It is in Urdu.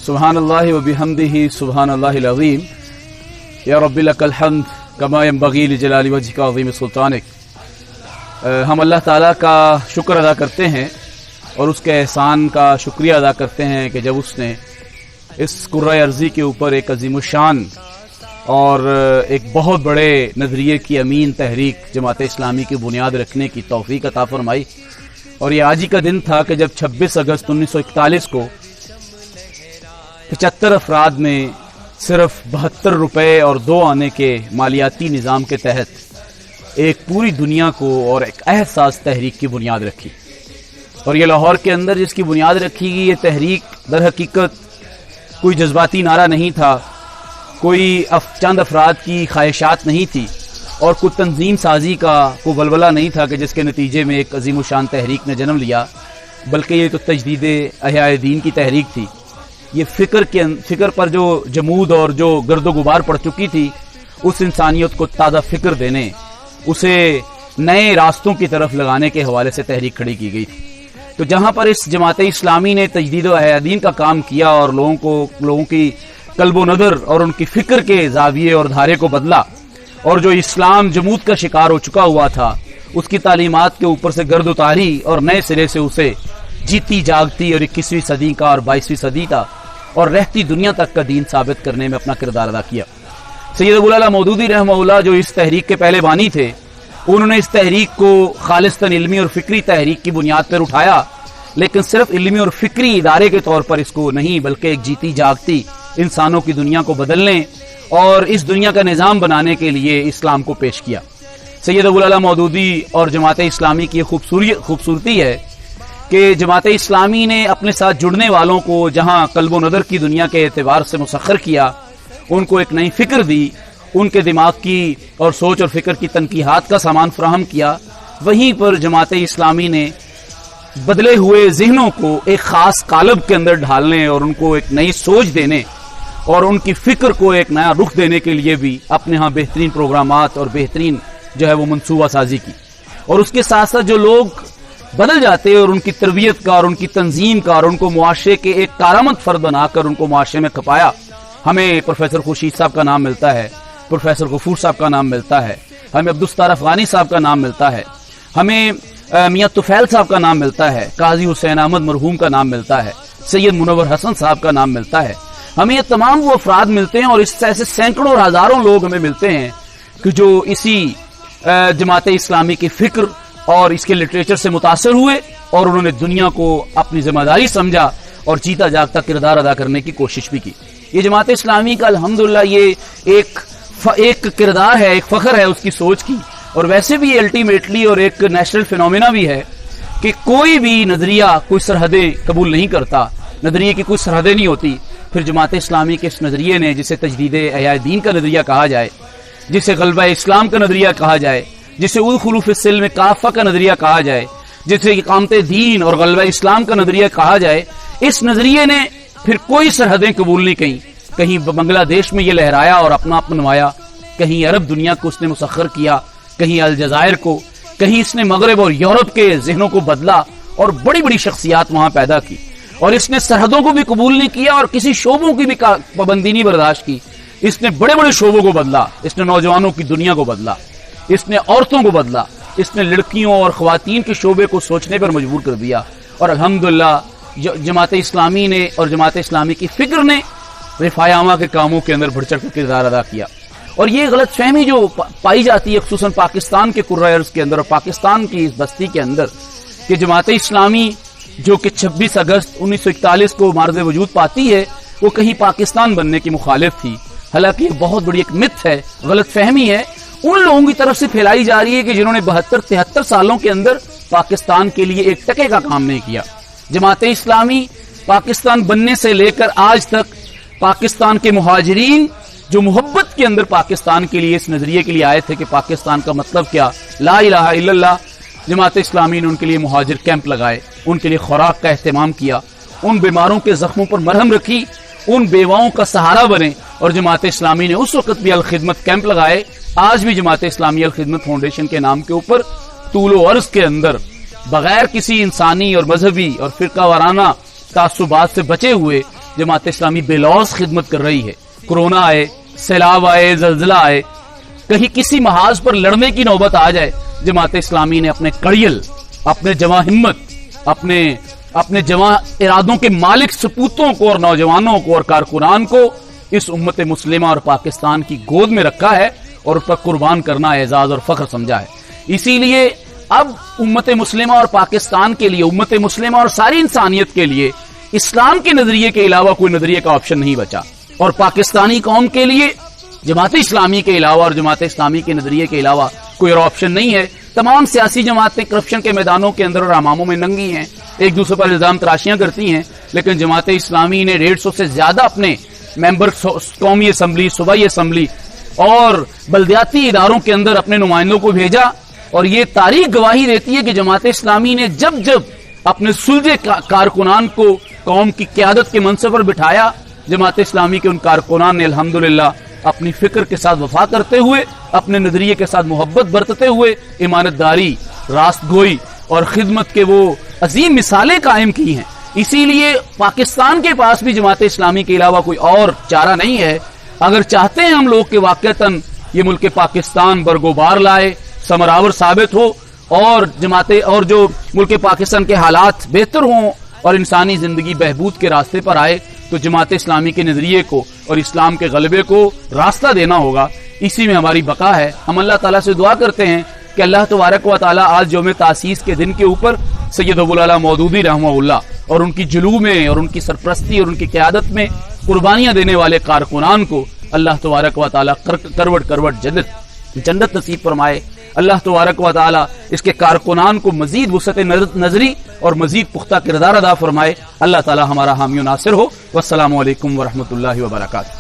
سبحان اللہ و بحمدہ سبحان اللہ العظیم یا رب لک الحمد کما ینبغی لجلال وجہک وعظیم سلطانک۔ ہم اللہ تعالیٰ کا شکر ادا کرتے ہیں اور اس کے احسان کا شکریہ ادا کرتے ہیں کہ جب اس نے اس کرۂ ارضی کے اوپر ایک عظیم الشان اور ایک بہت بڑے نظریے کی امین تحریک جماعت اسلامی کی بنیاد رکھنے کی توفیق عطا فرمائی۔ اور یہ آج ہی کا دن تھا کہ جب 26 اگست 1941 کو 75 افراد نے صرف 72 روپے اور 2 آنے کے مالیاتی نظام کے تحت ایک پوری دنیا کو اور ایک احساس تحریک کی بنیاد رکھی۔ اور یہ لاہور کے اندر جس کی بنیاد رکھی گئی، یہ تحریک در حقیقت کوئی جذباتی نعرہ نہیں تھا، کوئی چند افراد کی خواہشات نہیں تھی، اور کوئی تنظیم سازی کا کوئی ولولہ نہیں تھا کہ جس کے نتیجے میں ایک عظیم الشان تحریک نے جنم لیا، بلکہ یہ تو تجدید احیاء دین کی تحریک تھی۔ یہ فکر پر جو جمود اور جو گرد و غبار پڑ چکی تھی، اس انسانیت کو تازہ فکر دینے، اسے نئے راستوں کی طرف لگانے کے حوالے سے تحریک کھڑی کی گئی تھی۔ تو جہاں پر اس جماعت اسلامی نے تجدید احیاء دین کا کام کیا اور لوگوں کی قلب و نظر اور ان کی فکر کے زاویے اور دھارے کو بدلا، اور جو اسلام جمود کا شکار ہو چکا ہوا تھا اس کی تعلیمات کے اوپر سے گرد اتاری اور نئے سرے سے اسے جیتی جاگتی اور 21ویں صدی کا اور 22ویں صدی کا اور رہتی دنیا تک کا دین ثابت کرنے میں اپنا کردار ادا کیا۔ سید ابو الاعلیٰ مودودی رحمہ اللہ جو اس تحریک کے پہلے بانی تھے، انہوں نے اس تحریک کو خالصتاً علمی اور فکری تحریک کی بنیاد پر اٹھایا، لیکن صرف علمی اور فکری ادارے کے طور پر اس کو نہیں، بلکہ ایک جیتی جاگتی انسانوں کی دنیا کو بدلنے اور اس دنیا کا نظام بنانے کے لیے اسلام کو پیش کیا۔ سید ابو الاعلیٰ مودودی اور جماعت اسلامی کی خوبصورتی ہے کہ جماعت اسلامی نے اپنے ساتھ جڑنے والوں کو جہاں قلب و نظر کی دنیا کے اعتبار سے مسخر کیا، ان کو ایک نئی فکر دی، ان کے دماغ کی اور سوچ اور فکر کی تنقیحات کا سامان فراہم کیا، وہیں پر جماعت اسلامی نے بدلے ہوئے ذہنوں کو ایک خاص قالب کے اندر ڈھالنے اور ان کو ایک نئی سوچ دینے اور ان کی فکر کو ایک نیا رخ دینے کے لیے بھی اپنے ہاں بہترین پروگرامات اور بہترین جو ہے وہ منصوبہ سازی کی۔ اور اس کے ساتھ ساتھ جو لوگ بدل جاتے اور ان کی تربیت کا اور ان کی تنظیم کا اور ان کو معاشرے کے ایک کارآمد فرد بنا کر ان کو معاشرے میں کھپایا، ہمیں پروفیسر خورشید صاحب کا نام ملتا ہے، پروفیسر غفور صاحب کا نام ملتا ہے، ہمیں عبدالستار افغانی صاحب کا نام ملتا ہے، ہمیں میاں طفیل صاحب کا نام ملتا ہے، قاضی حسین احمد مرحوم کا نام ملتا ہے، سید منور حسن صاحب کا نام ملتا ہے۔ ہمیں یہ تمام وہ افراد ملتے ہیں اور اس سے ایسے سینکڑوں اور ہزاروں لوگ ہمیں ملتے ہیں کہ جو اسی جماعت اسلامی کی فکر اور اس کے لٹریچر سے متاثر ہوئے اور انہوں نے دنیا کو اپنی ذمہ داری سمجھا اور جیتا جاگتا کردار ادا کرنے کی کوشش بھی کی۔ یہ جماعت اسلامی کا الحمدللہ یہ ایک کردار ہے، ایک فخر ہے اس کی سوچ کی، اور ویسے بھی الٹیمیٹلی اور ایک نیشنل فینومینا بھی ہے کہ کوئی بھی نظریہ کوئی سرحدیں قبول نہیں کرتا، نظریے کی کوئی سرحدیں نہیں ہوتی۔ پھر جماعت اسلامی کے اس نظریے نے، جسے تجدید احیاء دین کا نظریہ کہا جائے، جسے غلبہ اسلام کا نظریہ کہا جائے، جسے ادخلوا فی السلم کافہ کا نظریہ کہا جائے، جسے اقامت دین اور غلبہ اسلام کا نظریہ کہا جائے، اس نظریے نے پھر کوئی سرحدیں قبول نہیں کیں۔ کہیں بنگلہ دیش میں یہ لہرایا اور اپنا آپ منوایا، کہیں عرب دنیا کو اس نے مسخر کیا، کہیں الجزائر کو، کہیں اس نے مغرب اور یورپ کے ذہنوں کو بدلا اور بڑی بڑی شخصیات وہاں پیدا کی، اور اس نے سرحدوں کو بھی قبول نہیں کیا اور کسی شعبوں کی بھی پابندی نہیں برداشت کی۔ اس نے بڑے بڑے شعبوں کو بدلا، اس نے نوجوانوں کی دنیا کو بدلا، اس نے عورتوں کو بدلا، اس نے لڑکیوں اور خواتین کے شعبے کو سوچنے پر مجبور کر دیا، اور الحمدللہ جماعت اسلامی نے اور جماعت اسلامی کی فکر نے رفاع عامہ کے کاموں کے اندر بڑھ چڑھ کر کردار ادا کیا۔ اور یہ غلط فہمی جو پائی جاتی ہے خصوصاً پاکستان کے کرۂ ارض کے اندر اور پاکستان کی اس بستی کے اندر کہ جماعت اسلامی جو کہ 26 اگست 1941 کو معرض وجود پاتی ہے وہ کہیں پاکستان بننے کی مخالف تھی، حالانکہ یہ بہت بڑی ایک مت ہے، غلط فہمی ہے، ان لوگوں کی طرف سے پھیلائی جا رہی ہے کہ جنہوں نے 72-73 سالوں کے اندر پاکستان کے لیے ایک ٹکے کا کام نہیں کیا۔ جماعت اسلامی پاکستان بننے سے لے کر آج تک پاکستان کے مہاجرین جو محبت کے اندر پاکستان کے لیے اس نظریے کے لیے آئے تھے کہ پاکستان کا مطلب کیا، لا الہ الا اللہ، جماعت اسلامی نے ان کے لیے مہاجر کیمپ لگائے، ان کے لیے خوراک کا اہتمام کیا، ان بیماروں کے زخموں پر مرہم رکھی، ان بیواؤں کا سہارا بنے، اور جماعت اسلامی نے اس وقت بھی الخدمت کیمپ لگائے۔ آج بھی جماعت اسلامی الخدمت فاؤنڈیشن کے نام کے اوپر طول و عرض کے اندر بغیر کسی انسانی اور مذہبی اور فرقہ وارانہ تعصبات سے بچے ہوئے جماعت اسلامی بے لوث خدمت کر رہی ہے. کورونا آئے, سیلاب آئے, زلزلہ آئے, کہیں کسی محاذ پر لڑنے کی نوبت آ جائے, جماعت اسلامی نے اپنے کڑیل, اپنے جمع ہمت, اپنے جمع ارادوں کے مالک سپوتوں کو اور نوجوانوں کو اور کارکنان کو اس امت مسلمہ اور پاکستان کی گود میں رکھا ہے اور اس پر قربان کرنا اعزاز اور فخر سمجھا ہے. اسی لیے اب امت مسلمہ اور پاکستان کے لیے, امت مسلمہ اور ساری انسانیت کے لیے اسلام کے نظریے کے علاوہ کوئی نظریے کا آپشن نہیں بچا, اور پاکستانی قوم کے لیے جماعت اسلامی کے علاوہ اور جماعت اسلامی کے نظریے کے علاوہ کوئی اور آپشن نہیں ہے. تمام سیاسی جماعتیں کرپشن کے میدانوں کے اندر اور اماموں میں ننگی ہیں, ایک دوسرے پر الزام تراشیاں کرتی ہیں, لیکن جماعت اسلامی نے 150 سے زیادہ اپنے ممبر قومی اسمبلی, صوبائی اسمبلی اور بلدیاتی اداروں کے اندر اپنے نمائندوں کو بھیجا, اور یہ تاریخ گواہی دیتی ہے کہ جماعت اسلامی نے جب اپنے سلجھے کارکنان کو قوم کی قیادت کے منصب پر بٹھایا, جماعت اسلامی کے ان کارکنان نے الحمدللہ اپنی فکر کے ساتھ وفا کرتے ہوئے, اپنے نظریے کے ساتھ محبت برتتے ہوئے امانت داری, راست گوئی اور خدمت کے وہ عظیم مثالیں قائم کی ہیں. اسی لیے پاکستان کے پاس بھی جماعت اسلامی کے علاوہ کوئی اور چارہ نہیں ہے. اگر چاہتے ہیں ہم لوگ کہ واقعتاً یہ ملک پاکستان برگوبار لائے, ثمراور ثابت ہو, اور جو ملک پاکستان کے حالات بہتر ہوں اور انسانی زندگی بہبود کے راستے پر آئے, تو جماعت اسلامی کے نظریے کو اور اسلام کے غلبے کو راستہ دینا ہوگا. اسی میں ہماری بقا ہے. ہم اللہ تعالیٰ سے دعا کرتے ہیں کہ اللہ تبارک و تعالیٰ آج یوم تاسیس کے دن کے اوپر سید ابو العلا مودودی رحمہ اللہ اور ان کی جلوہ میں اور ان کی سرپرستی اور ان کی قیادت میں قربانیاں دینے والے کارکنان کو اللہ تبارک و تعالیٰ کروٹ کروٹ جنت نصیب فرمائے. اللہ تبارک و تعالیٰ اس کے کارکنان کو مزید وسعت نظری اور مزید پختہ کردار ادا فرمائے. اللہ تعالیٰ ہمارا حامی و ناصر ہو. والسلام علیکم ورحمۃ اللہ وبرکاتہ.